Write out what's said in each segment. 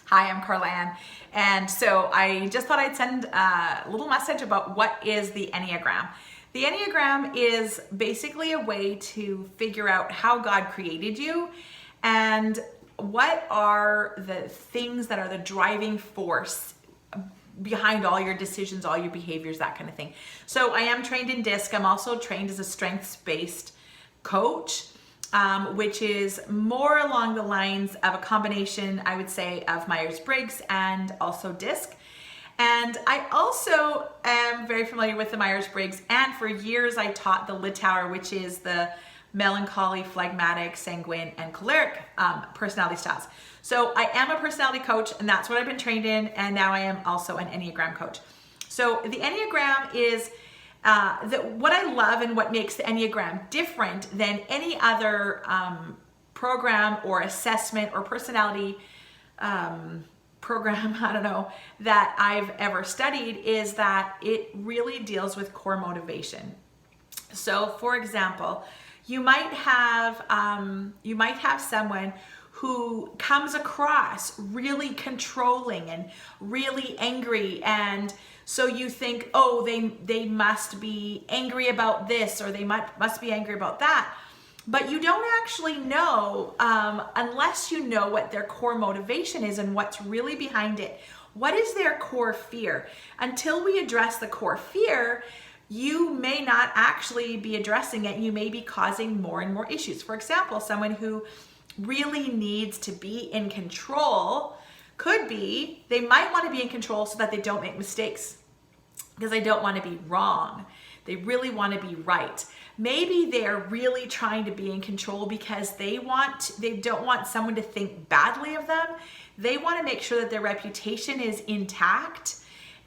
Hi, I'm Carlann, and so I just thought I'd send a little message about what is the Enneagram. The Enneagram is basically a way to figure out how God created you and what are the things that are the driving force behind all your decisions, all your behaviors, that kind of thing. So I am trained in DISC. I'm also trained as a strengths-based coach. Which is more along the lines of a combination, I would say, of Myers-Briggs and also DISC. And I also am very familiar with the Myers-Briggs, and for years I taught the Litauer, which is the melancholy, phlegmatic, sanguine, and choleric personality styles. So I am a personality coach, and that's what I've been trained in, and now I am also an Enneagram coach. So the Enneagram is what I love and what makes the Enneagram different than any other program or assessment or personality program, I don't know, that I've ever studied is that it really deals with core motivation. So for example, you might have someone who comes across really controlling and really angry, and so you think, oh, they must be angry about this, or they must be angry about that. But you don't actually know unless you know what their core motivation is and what's really behind it. What is their core fear? Until we address the core fear, you may not actually be addressing it. You may be causing more and more issues. For example, someone who really needs to be in control they might want to be in control so that they don't make mistakes, because they don't want to be wrong. They really want to be right. Maybe they're really trying to be in control because they don't want someone to think badly of them. They want to make sure that their reputation is intact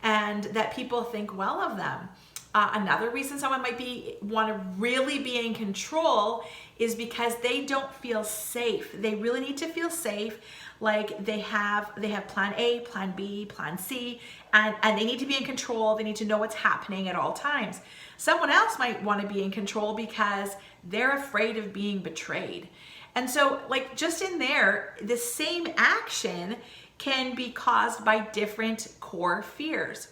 and that people think well of them. Another reason someone might want to really be in control is because they don't feel safe. They really need to feel safe, like they have plan A, plan B, plan C, and they need to be in control. They need to know what's happening at all times. Someone else might want to be in control because they're afraid of being betrayed. And so, like, just in there, the same action can be caused by different core fears.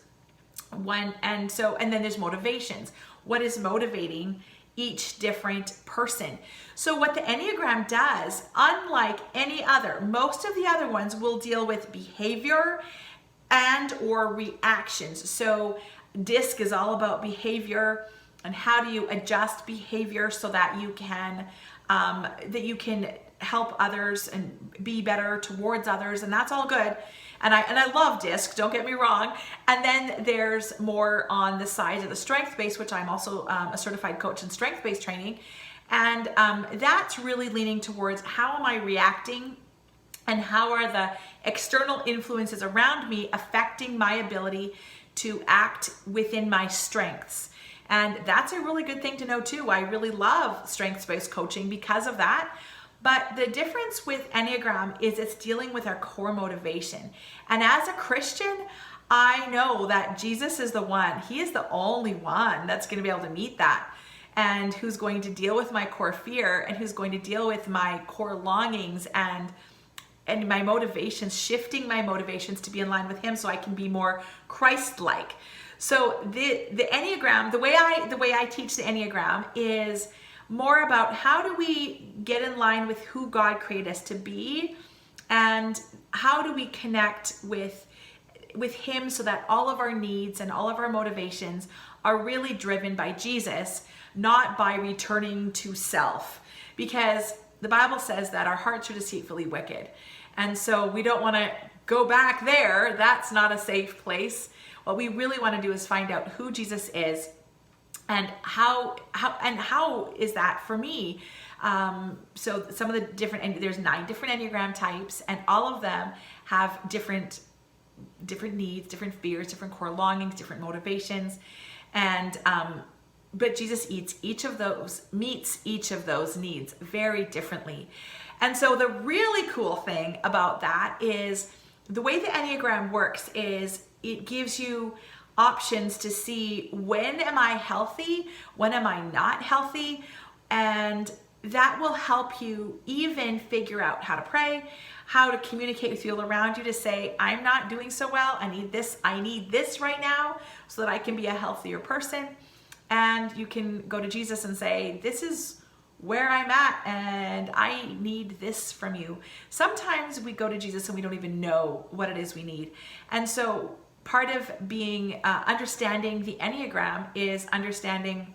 And then there's motivations. What is motivating each different person? So what the Enneagram does, unlike any other, most of the other ones will deal with behavior and or reactions. So DISC is all about behavior and how do you adjust behavior so that you can help others and be better towards others, and that's all good. And I love DISC, don't get me wrong. And then there's more on the side of the strength-based, which I'm also a certified coach in strength-based training. And that's really leaning towards how am I reacting and how are the external influences around me affecting my ability to act within my strengths. And that's a really good thing to know too. I really love strengths-based coaching because of that. But the difference with Enneagram is it's dealing with our core motivation. And as a Christian, I know that Jesus is the one. He is the only one that's going to be able to meet that, and who's going to deal with my core fear, and who's going to deal with my core longings and my motivations, shifting my motivations to be in line with him so I can be more Christ-like. So the Enneagram, the way I teach the Enneagram is more about how do we get in line with who God created us to be, and how do we connect with him so that all of our needs and all of our motivations are really driven by Jesus, not by returning to self. Because the Bible says that our hearts are deceitfully wicked. And so we don't want to go back there. That's not a safe place. What we really want to do is find out who Jesus is, and how is that for me? So some of the there's 9 different Enneagram types, and all of them have different needs, different fears, different core longings, different motivations, and but Jesus meets each of those needs very differently. And so the really cool thing about that is the way the Enneagram works is it gives you options to see when am I healthy, when am I not healthy, and that will help you even figure out how to pray, how to communicate with people around you to say, I'm not doing so well. I need this right now so that I can be a healthier person. And you can go to Jesus and say, this is where I'm at and I need this from you. Sometimes we go to Jesus and we don't even know what it is we need. And so part of being understanding the Enneagram is understanding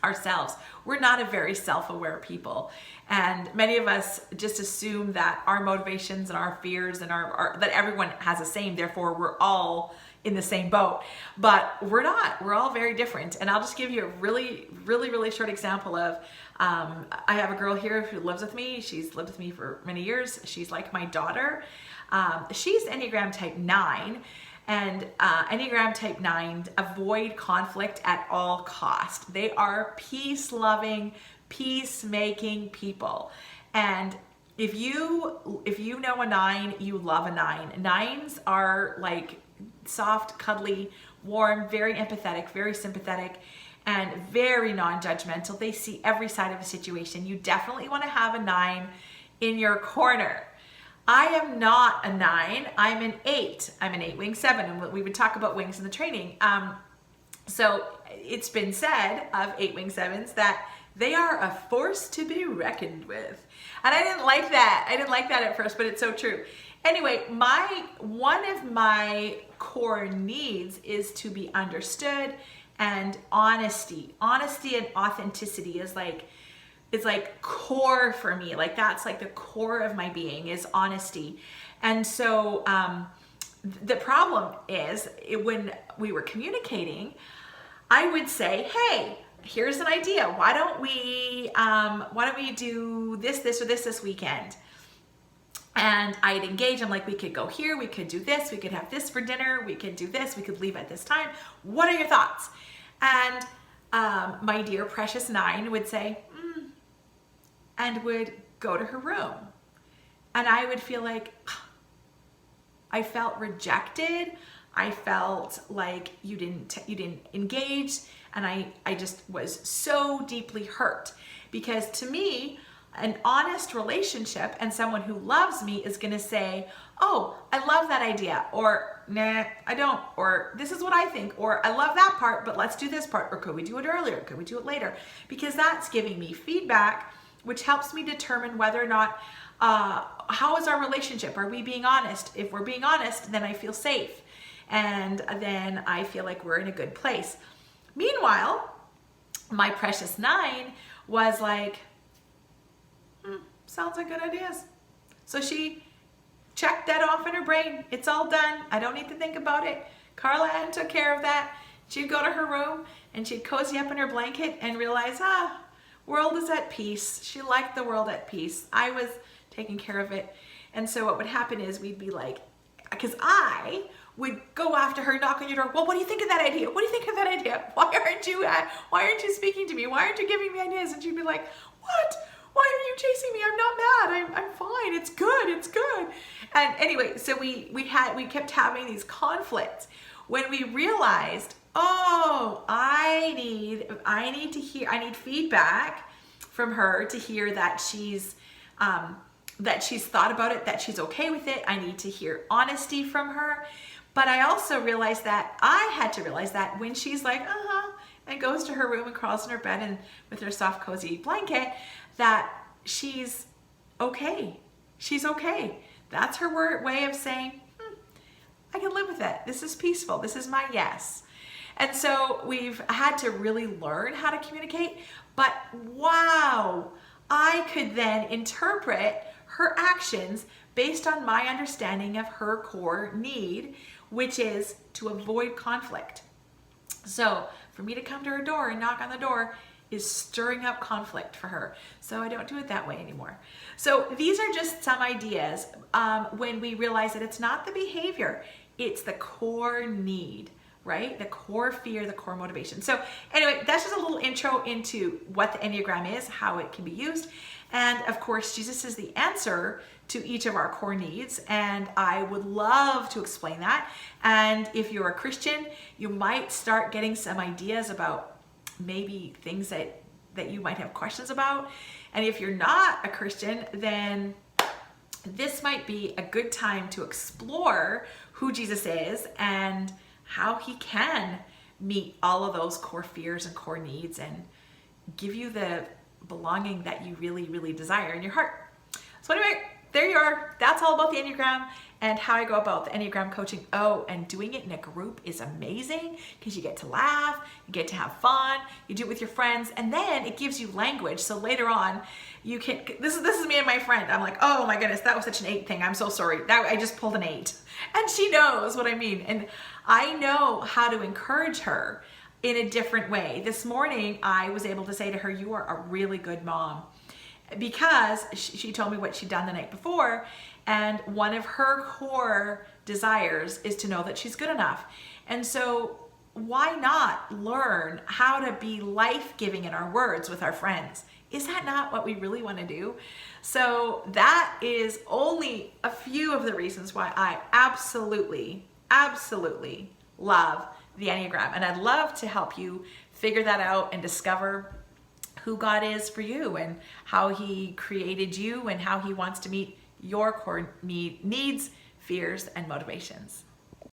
ourselves. We're not a very self-aware people, and many of us just assume that our motivations and our fears and our that everyone has the same, therefore we're all in the same boat. But we're not. We're all very different. And I'll just give you a really short example of I have a girl here who lives with me. She's lived with me for many years. She's like my daughter. She's Enneagram type 9. And Enneagram type 9 avoid conflict at all cost. They are peace-loving, peacemaking people. And if you know a 9, you love a 9. 9s are like soft, cuddly, warm, very empathetic, very sympathetic, and very non-judgmental. They see every side of a situation. You definitely want to have a 9 in your corner. I am not a 9, I'm an 8. I'm an 8 wing 7, and we would talk about wings in the training. So it's been said of 8 wing 7s that they are a force to be reckoned with. And I didn't like that. I didn't like that at first, but it's so true. Anyway, one of my core needs is to be understood, and honesty. Honesty and authenticity is like, it's like core for me. Like that's like the core of my being is honesty. And so the problem is when we were communicating, I would say, hey, here's an idea. Why don't we do this or this weekend? And I'd engage. I'm like, we could go here, we could do this, we could have this for dinner, we could do this, we could leave at this time. What are your thoughts? And my dear precious 9 would say, and would go to her room. And I would feel like I felt rejected. I felt like you didn't engage. And I just was so deeply hurt, because to me, an honest relationship and someone who loves me is going to say, oh, I love that idea, or nah, I don't, or this is what I think, or I love that part, but let's do this part, or could we do it earlier? Could we do it later? Because that's giving me feedback, which helps me determine whether or not, how is our relationship? Are we being honest? If we're being honest, then I feel safe. And then I feel like we're in a good place. Meanwhile, my precious 9 was like, sounds like good ideas. So she checked that off in her brain. It's all done. I don't need to think about it. Carla Ann took care of that. She'd go to her room and she'd cozy up in her blanket and realize, world is at peace. She liked the world at peace. I was taking care of it. And so what would happen is we'd be like, because I would go after her, knock on your door. Well, what do you think of that idea? What do you think of that idea? Why aren't you speaking to me? Why aren't you giving me ideas? And she'd be like, what? Why are you chasing me? I'm not mad. I'm fine. It's good. It's good. And anyway, so we kept having these conflicts. When we realized, oh, I need feedback from her to hear that she's thought about it, that she's okay with it. I need to hear honesty from her. But I also realized that I had to realize that when she's like, and goes to her room and crawls in her bed and with her soft, cozy blanket, that she's okay. She's okay. That's her way of saying, I can live with it. This is peaceful. This is my yes. And so we've had to really learn how to communicate. But wow, I could then interpret her actions based on my understanding of her core need, which is to avoid conflict. So for me to come to her door and knock on the door is stirring up conflict for her. So I don't do it that way anymore. So these are just some ideas when we realize that it's not the behavior, it's the core need, right? The core fear, the core motivation. So anyway, that's just a little intro into what the Enneagram is, how it can be used. And of course, Jesus is the answer to each of our core needs. And I would love to explain that. And if you're a Christian, you might start getting some ideas about maybe things that you might have questions about. And if you're not a Christian, then this might be a good time to explore who Jesus is and how he can meet all of those core fears and core needs and give you the belonging that you really, really desire in your heart. So anyway, there you are. That's all about the Enneagram and how I go about the Enneagram coaching. Oh, and doing it in a group is amazing because you get to laugh, you get to have fun, you do it with your friends, and then it gives you language. So later on, you can, this is me and my friend. I'm like, oh my goodness, that was such an 8 thing. I'm so sorry. I just pulled an 8. And she knows what I mean. And I know how to encourage her in a different way. This morning, I was able to say to her, you are a really good mom. Because she told me what she'd done the night before, and one of her core desires is to know that she's good enough. And so why not learn how to be life-giving in our words with our friends? Is that not what we really want to do? So that is only a few of the reasons why I absolutely love the Enneagram. And I'd love to help you figure that out and discover who God is for you and how he created you and how he wants to meet your core needs, fears, and motivations.